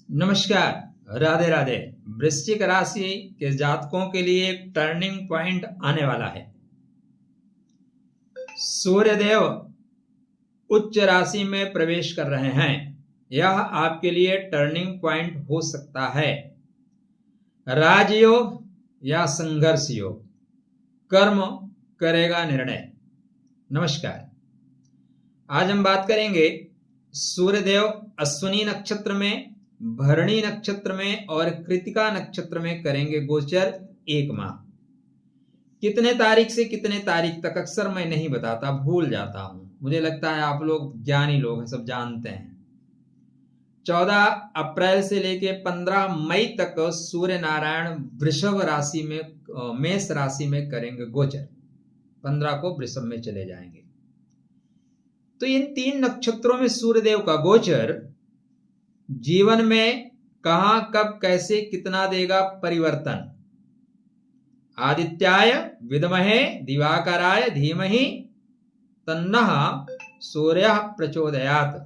नमस्कार, राधे राधे। वृश्चिक राशि के जातकों के लिए एक टर्निंग पॉइंट आने वाला है। सूर्यदेव उच्च राशि में प्रवेश कर रहे हैं। यह आपके लिए टर्निंग पॉइंट हो सकता है। राजयोग या संघर्ष योग, कर्म करेगा निर्णय। नमस्कार, आज हम बात करेंगे सूर्यदेव अश्विनी नक्षत्र में, भरणी नक्षत्र में और कृतिका नक्षत्र में करेंगे गोचर एक माह। कितने तारीख से कितने तारीख तक अक्सर मैं नहीं बताता, भूल जाता हूं। मुझे लगता है आप लोग ज्ञानी लोग हैं, सब जानते हैं। 14 अप्रैल से लेके 15 मई तक सूर्य नारायण वृषभ राशि में, मेष राशि में करेंगे गोचर। 15 को वृषभ में चले जाएंगे। तो इन 3 नक्षत्रों में सूर्यदेव का गोचर जीवन में कहां, कब, कैसे, कितना देगा परिवर्तन। आदित्याय विद्महे दिवाकराय धीमहि तन्नः सूर्यः प्रचोदयात्।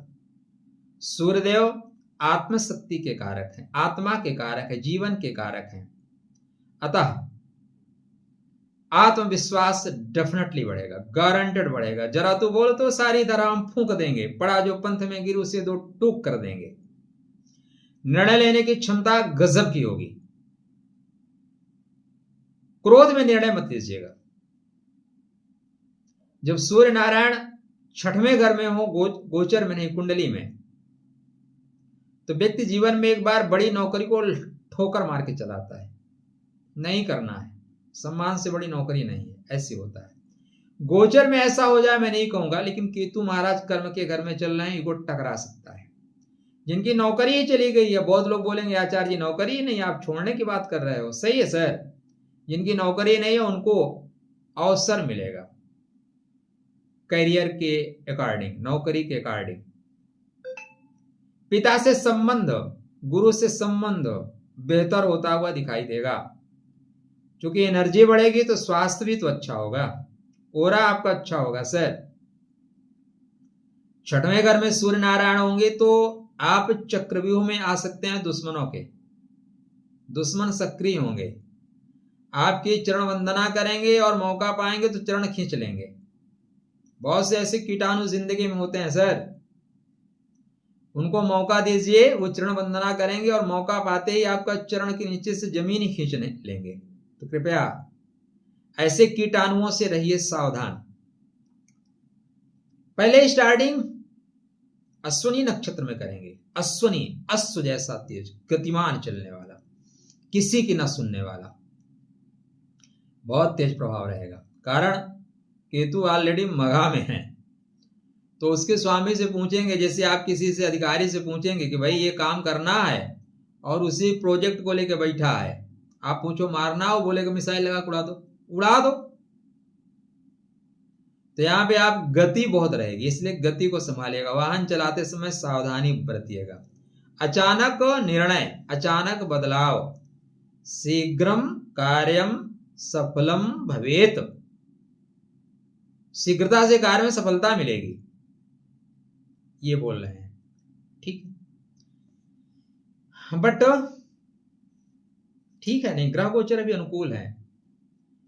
सूर्यदेव आत्मशक्ति के कारक हैं, आत्मा के कारक है, जीवन के कारक हैं। अतः आत्मविश्वास डेफिनेटली बढ़ेगा, गारंटेड बढ़ेगा। जरा तू बोल तो सारी तरह हम फूंक देंगे, पड़ा जो पंथ में गिर उसे 2 टूक कर देंगे। निर्णय लेने की क्षमता गजब की होगी। क्रोध में निर्णय मत लीजिएगा। जब सूर्य नारायण 6वें घर में हो, गोचर में नहीं, कुंडली में, तो व्यक्ति जीवन में एक बार बड़ी नौकरी को ठोकर मार के चलाता है। नहीं करना है, सम्मान से बड़ी नौकरी नहीं है, ऐसी होता है। गोचर में ऐसा हो जाए मैं नहीं कहूंगा, लेकिन केतु महाराज कर्म के घर में चल रहे हैं, इगो टकरा सकता है। जिनकी नौकरी ही चली गई है, बहुत लोग बोलेंगे आचार्य जी नौकरी ही नहीं, आप छोड़ने की बात कर रहे हो। सही है सर, जिनकी नौकरी नहीं है उनको अवसर मिलेगा करियर के अकॉर्डिंग, नौकरी के अकॉर्डिंग। पिता से संबंध, गुरु से संबंध बेहतर होता हुआ दिखाई देगा। क्योंकि एनर्जी बढ़ेगी तो स्वास्थ्य भी तो अच्छा होगा, ओरा आपका अच्छा होगा सर। 6वें घर में सूर्य नारायण होंगे तो आप चक्रव्यूह में आ सकते हैं दुश्मनों के। दुश्मन सक्रिय होंगे, आपकी चरण वंदना करेंगे और मौका पाएंगे तो चरण खींच लेंगे। बहुत से ऐसे कीटाणु जिंदगी में होते हैं सर, उनको मौका दीजिए, वो चरण वंदना करेंगे और मौका पाते ही आपका चरण के नीचे से जमीन ही खींच लेंगे। तो कृपया ऐसे कीटाणुओं से रहिए सावधान। पहले स्टार्टिंग अश्विनी नक्षत्र में करेंगे। अश्विनी, अश्व जैसा तेज, गतिमान चलने वाला, किसी की ना सुनने वाला, बहुत तेज प्रभाव रहेगा। कारण केतु ऑलरेडी मघा में है, तो उसके स्वामी से पूछेंगे, जैसे आप किसी से अधिकारी से पूछेंगे कि भाई ये काम करना है और उसी प्रोजेक्ट को लेकर बैठा है, आप पूछो मारना हो, बोलेगा मिसाइल लगा उड़ा दो, उड़ा दो। तो यहां पे आप गति बहुत रहेगी, इसलिए गति को संभालिएगा। वाहन चलाते समय सावधानी बरतिएगा। अचानक निर्णय, अचानक बदलाव, शीघ्रम कार्यम सफलम भवेत। शीघ्रता से कार्य में सफलता मिलेगी, ये बोल रहे हैं। ठीक है, बट ठीक है, नहीं, ग्रह गोचर अभी अनुकूल है।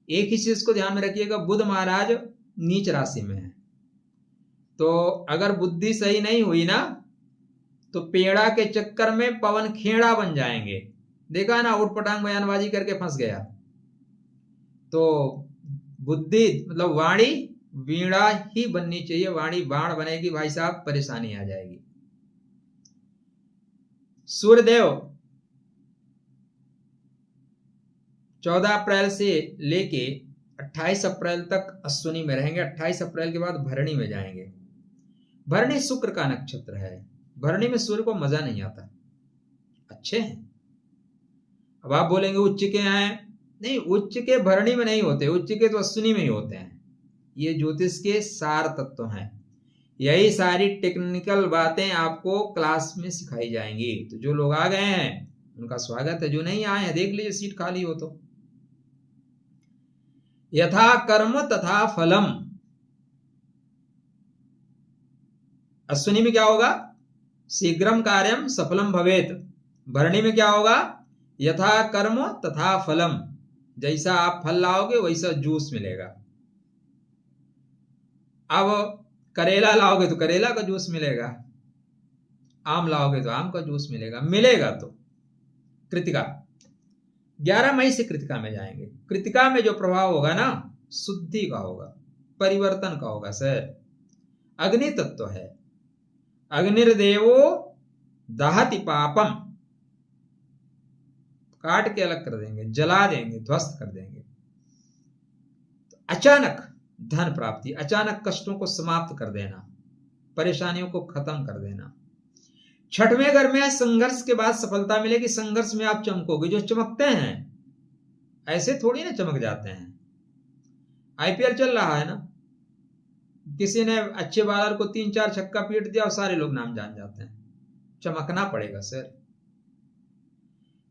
एक ही चीज को ध्यान में रखिएगा, बुध महाराज नीच राशि में है, तो अगर बुद्धि सही नहीं हुई ना तो पेड़ा के चक्कर में पवन खेड़ा बन जाएंगे। देखा ना, उठपटांग बयानबाजी करके फंस गया। तो बुद्धि मतलब वाणी वीणा ही बननी चाहिए, वाणी बाण बनेगी भाई साहब, परेशानी आ जाएगी। सूर्यदेव 14 अप्रैल से लेके 28 अप्रैल तक अश्विनी में रहेंगे। 28 अप्रैल के बाद भरणी में जाएंगे। भरणी शुक्र का नक्षत्र है। भरणी में सूर्य को मजा नहीं आता। अच्छे हैं। अब आप बोलेंगे उच्च के हैं, नहीं, उच्च के भरणी में नहीं होते, उच्च के तो अश्विनी में ही होते हैं। ये ज्योतिष के सार तत्व हैं। यही सारी टेक्निकल बातें आपको क्लास में सिखाई जाएंगी। तो जो लोग आ गए हैं उनका स्वागत है, जो नहीं आए हैं देख लीजिए सीट खाली हो तो। यथा कर्म तथा फलम, अश्विनी में क्या होगा? शीघ्रम कार्यम सफलम भवेत, भरणी में क्या होगा? यथा कर्म तथा फलम, जैसा आप फल लाओगे वैसा जूस मिलेगा। अब करेला लाओगे तो करेला का जूस मिलेगा, आम लाओगे तो आम का जूस मिलेगा, मिलेगा तो। कृतिका 11 मई से कृतिका में जाएंगे। कृतिका में जो प्रभाव होगा ना, शुद्धि का होगा, परिवर्तन का होगा सर। अग्नि तत्व है, अग्निर्देवो दहति पापम, काट के अलग कर देंगे, जला देंगे, ध्वस्त कर देंगे। अचानक धन प्राप्ति, अचानक कष्टों को समाप्त कर देना, परेशानियों को खत्म कर देना। छठवें घर में संघर्ष के बाद सफलता मिलेगी, संघर्ष में आप चमकोगे। जो चमकते हैं ऐसे थोड़ी ना चमक जाते हैं। आईपीएल चल रहा है ना, किसी ने अच्छे बॉलर को 3-4 छक्का पीट दिया और सारे लोग नाम जान जाते हैं। चमकना पड़ेगा सर।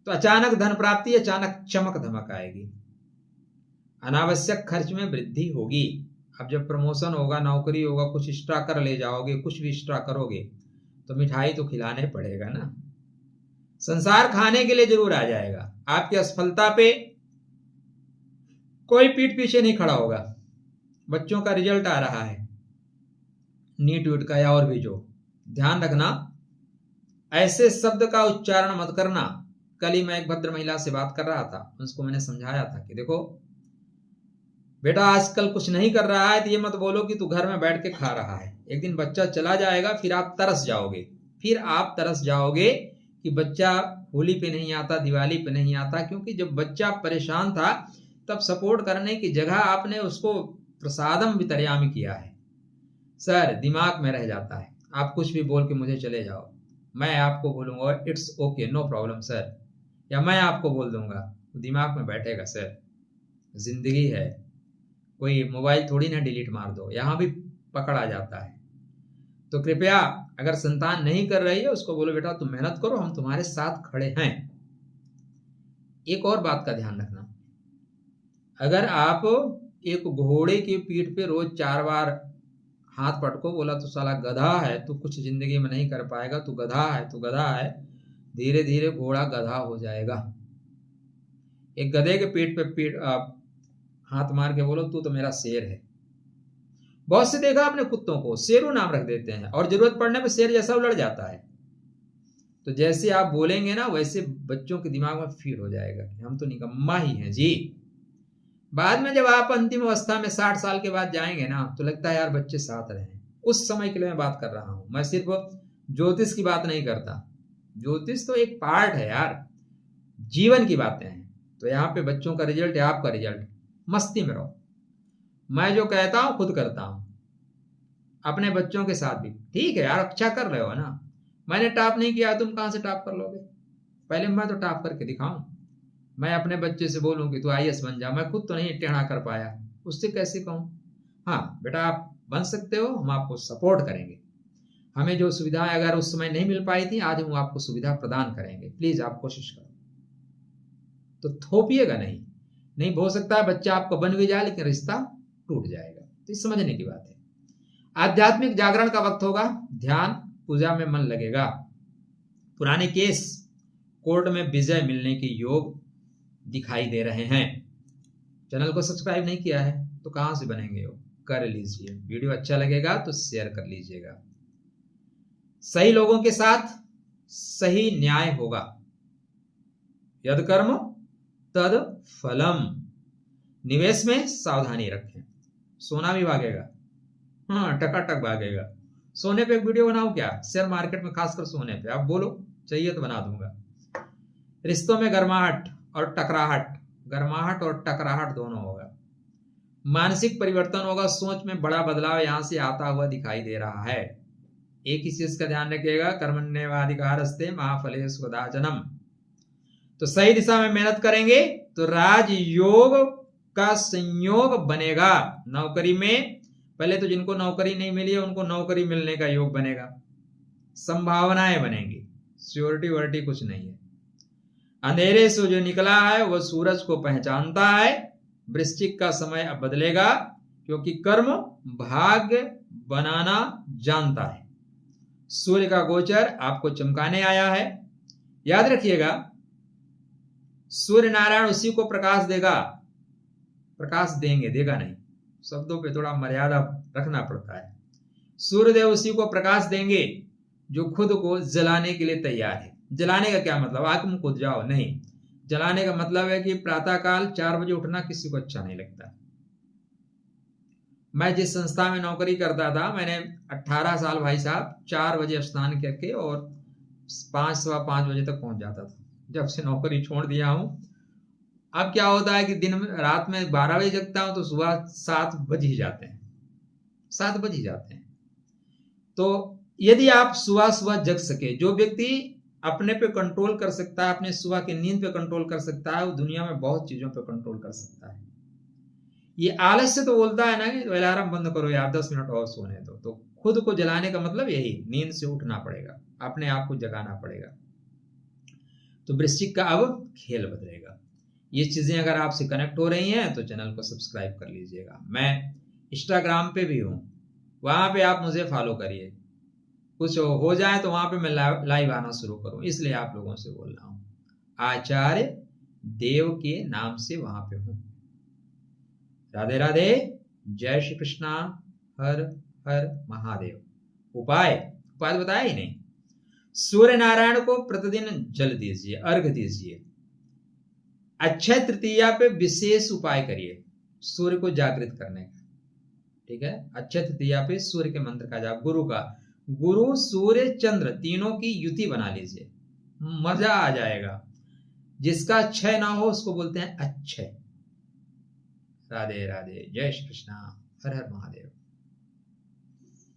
तो अचानक धन प्राप्ति, अचानक चमक धमक आएगी। अनावश्यक खर्च में वृद्धि होगी। अब जब प्रमोशन होगा, नौकरी होगा, कुछ एक्स्ट्रा कर ले जाओगे, कुछ भी एक्स्ट्रा करोगे तो मिठाई तो खिलाने पड़ेगा ना। संसार खाने के लिए जरूर आ जाएगा। आपकी असफलता पे कोई पीठ पीछे नहीं खड़ा होगा। बच्चों का रिजल्ट आ रहा है, नीट वीट का या और भी जो, ध्यान रखना ऐसे शब्द का उच्चारण मत करना। कल ही मैं एक भद्र महिला से बात कर रहा था, उसको मैंने समझाया था कि देखो बेटा, आजकल कुछ नहीं कर रहा है तो ये मत बोलो कि तू घर में बैठ के खा रहा है। एक दिन बच्चा चला जाएगा, फिर आप तरस जाओगे, फिर आप तरस जाओगे कि बच्चा होली पे नहीं आता, दिवाली पे नहीं आता। क्योंकि जब बच्चा परेशान था तब सपोर्ट करने की जगह आपने उसको प्रसादम वितरयामी किया है। सर दिमाग में रह जाता है। आप कुछ भी बोल के मुझे चले जाओ, मैं आपको बोलूंगा it's okay, no problem sir, या मैं आपको बोल दूंगा, दिमाग में बैठेगा सर। जिंदगी है, कोई मोबाइल थोड़ी ना डिलीट मार दो, यहां भी पकड़ा जाता है। तो कृपया अगर संतान नहीं कर रही है उसको बोलो बेटा तुम मेहनत करो, हम तुम्हारे साथ खड़े हैं। एक और बात का ध्यान रखना, अगर आप एक घोड़े की पीठ पे रोज 4 बार हाथ पटको, बोला तो साला गधा है, तू कुछ जिंदगी में नहीं कर पाएगा, तू गधा है, तू गधा है, धीरे धीरे घोड़ा गधा हो जाएगा। एक गधे के पीठ पे हाथ मार के बोलो तू तो मेरा शेर है। बहुत से देखा आपने कुत्तों को शेरू नाम रख देते हैं और जरूरत पड़ने पे शेर जैसा उलट जाता है। तो जैसे आप बोलेंगे ना वैसे बच्चों के दिमाग में फीड हो जाएगा कि हम तो निकम्मा ही हैं जी। बाद में जब आप अंतिम अवस्था में 60 साल के बाद जाएंगे ना तो लगता है यार बच्चे साथ रहे। उस समय के लिए मैं बात कर रहा हूं, मैं सिर्फ ज्योतिष की बात नहीं करता। ज्योतिष तो एक पार्ट है यार, जीवन की बातें हैं। तो यहाँ पे बच्चों का रिजल्ट है आपका रिजल्ट, मस्ती में रहो। मैं जो कहता हूं खुद करता हूं, अपने बच्चों के साथ भी। ठीक है यार, अच्छा कर रहे हो ना, मैंने टॉप नहीं किया, तुम कहां से टॉप कर लोगे? पहले मैं तो टॉप करके दिखाऊं। मैं अपने बच्चे से बोलूं कि तू आईएएस बन जा, मैं खुद तो नहीं टेढ़ा कर पाया, उससे कैसे कहूं? हाँ बेटा आप बन सकते हो, हम आपको सपोर्ट करेंगे। हमें जो सुविधाएं अगर उस समय नहीं मिल पाई थी, आज हम आपको सुविधा प्रदान करेंगे। प्लीज आप कोशिश करो, तो थोपिएगा नहीं। नहीं हो सकता है बच्चा आपको बन भी जाए लेकिन रिश्ता टूट जाएगा। तो इस समझने की बात है। आध्यात्मिक जागरण का वक्त होगा, ध्यान पूजा में मन लगेगा। पुराने केस कोर्ट में विजय मिलने के योग दिखाई दे रहे हैं। चैनल को सब्सक्राइब नहीं किया है तो कहां से बनेंगे हो, कर लीजिए। वीडियो अच्छा लगेगा तो शेयर कर लीजिएगा। सही लोगों के साथ सही न्याय होगा। यद कर्म तद फलम। निवेश में सावधानी रखें। सोना भी भागेगा, हाँ टकाटक भागेगा। सोने पे एक वीडियो बनाऊं क्या? शेयर मार्केट में खासकर सोने पे, आप बोलो चाहिए तो बना दूंगा। रिश्तों में गर्माहट और टकराहट, गर्माहट और टकराहट दोनों होगा। मानसिक परिवर्तन होगा, सोच में बड़ा बदलाव यहां से आता हुआ दिखाई दे रहा है। एक ही चीज का ध्यान रखिएगा, कर्मण्येवाधिकारस्ते महाफलेषु कदाचनम। तो सही दिशा में मेहनत करेंगे तो राजयोग का संयोग बनेगा। नौकरी में पहले तो जिनको नौकरी नहीं मिली है उनको नौकरी मिलने का योग बनेगा, संभावनाएं बनेंगी। श्योरिटी वर्टी कुछ नहीं है। अंधेरे से जो निकला है वह सूरज को पहचानता है। वृश्चिक का समय अब बदलेगा क्योंकि कर्म भाग्य बनाना जानता है। सूर्य का गोचर आपको चमकाने आया है। याद रखिएगा, सूर्य नारायण उसी को प्रकाश देगा, प्रकाश देंगे, देगा नहीं, शब्दों पे थोड़ा मर्यादा रखना पड़ता है। सूर्यदेव उसी को प्रकाश देंगे जो खुद को जलाने के लिए तैयार है। जलाने का क्या मतलब, आग में कूद जाओ, नहीं। जलाने का मतलब है कि प्रातःकाल 4 बजे उठना किसी को अच्छा नहीं लगता। मैं जिस संस्था में नौकरी करता था, मैंने 18 साल भाई साहब 4 बजे स्नान करके और 5 सवा 5 बजे तक पहुंच जाता था। जब से नौकरी छोड़ दिया हूं, अब क्या होता है कि दिन में, रात में 12 बजे जगता हूं तो सुबह 7 बज ही जाते हैं, 7 बज ही जाते हैं। तो यदि आप सुबह सुबह जग सके, जो व्यक्ति अपने पे कंट्रोल कर सकता है, अपने सुबह की नींद पे कंट्रोल कर सकता है, वो दुनिया में बहुत चीजों पे कंट्रोल कर सकता है। ये आलस्य तो बोलता है ना कि अलार्म बंद करो यार, 10 मिनट और सोने दो। तो खुद को जलाने का मतलब यही, नींद से उठना पड़ेगा, अपने आप को जगाना पड़ेगा। तो वृश्चिक का अब खेल बदलेगा। ये चीजें अगर आपसे कनेक्ट हो रही हैं तो चैनल को सब्सक्राइब कर लीजिएगा। मैं इंस्टाग्राम पे भी हूँ, वहां पे आप मुझे फॉलो करिए। कुछ हो जाए तो वहां पे मैं लाइव आना शुरू करूं, इसलिए आप लोगों से बोल रहा हूं। आचार्य देव के नाम से वहां पे हूं। राधे राधे, जय श्री कृष्णा, हर हर महादेव। उपाय बताया ही नहीं। सूर्य नारायण को प्रतिदिन जल दीजिए, अर्घ दीजिए। अक्षय तृतीया पे विशेष उपाय करिए सूर्य को जागृत करने का, ठीक है। अक्षय तृतीया पे सूर्य के मंत्र का जाप, गुरु सूर्य चंद्र तीनों की युति बना लीजिए, मजा आ जाएगा। जिसका अक्षय ना हो उसको बोलते हैं अक्षय। राधे राधे, जय श्री कृष्णा, हर हर महादेव।